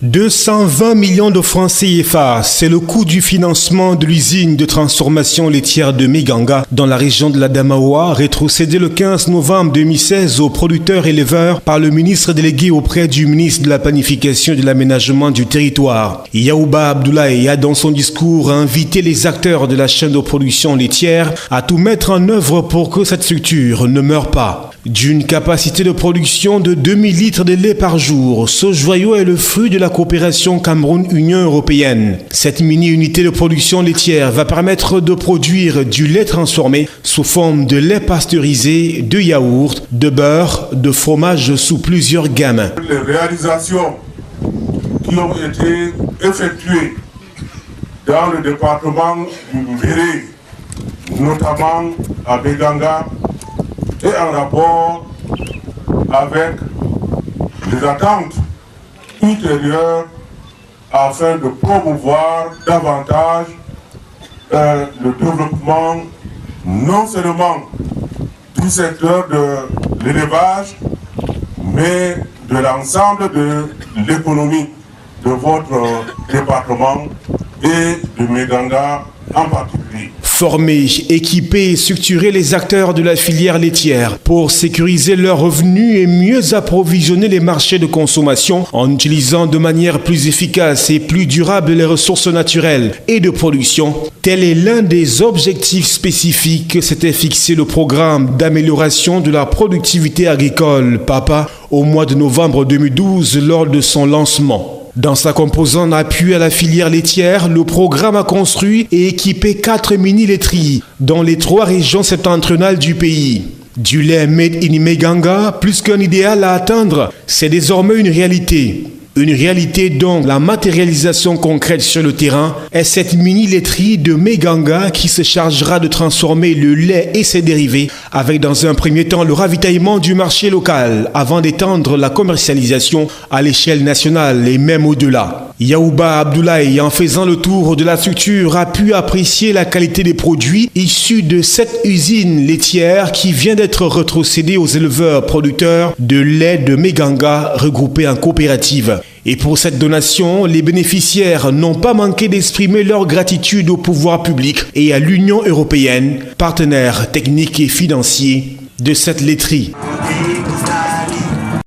220 millions de francs CFA, c'est le coût du financement de l'usine de transformation laitière de Meganga dans la région de l'Adamaoua, rétrocédé le 15 novembre 2016 aux producteurs éleveurs par le ministre délégué auprès du ministre de la Planification et de l'Aménagement du territoire. Yahouba Abdoulaye a dans son discours invité les acteurs de la chaîne de production laitière à tout mettre en œuvre pour que cette structure ne meure pas. D'une capacité de production de 2000 litres de lait par jour, ce joyau est le fruit de la coopération Cameroun-Union européenne. Cette mini-unité de production laitière va permettre de produire du lait transformé sous forme de lait pasteurisé, de yaourt, de beurre, de fromage sous plusieurs gammes. Les réalisations qui ont été effectuées dans le département du Mbéré, notamment à Meganga, et en rapport avec les attentes ultérieures afin de promouvoir davantage le développement non seulement du secteur de l'élevage, mais de l'ensemble de l'économie de votre département et de Meganga en particulier. Former, équiper et structurer les acteurs de la filière laitière pour sécuriser leurs revenus et mieux approvisionner les marchés de consommation en utilisant de manière plus efficace et plus durable les ressources naturelles et de production. Tel est l'un des objectifs spécifiques que s'était fixé le programme d'amélioration de la productivité agricole PAPA au mois de novembre 2012 lors de son lancement. Dans sa composante appui à la filière laitière, le programme a construit et équipé 4 mini-laiteries dans les 3 régions septentrionales du pays. Du lait made in Meganga, plus qu'un idéal à atteindre, c'est désormais une réalité. Une réalité dont la matérialisation concrète sur le terrain est cette mini-laiterie de Meganga qui se chargera de transformer le lait et ses dérivés avec dans un premier temps le ravitaillement du marché local avant d'étendre la commercialisation à l'échelle nationale et même au-delà. Yahouba Abdoulaye, en faisant le tour de la structure, a pu apprécier la qualité des produits issus de cette usine laitière qui vient d'être retrocédée aux éleveurs producteurs de lait de Meganga regroupés en coopérative. Et pour cette donation, les bénéficiaires n'ont pas manqué d'exprimer leur gratitude au pouvoir public et à l'Union européenne, partenaire technique et financier de cette laiterie.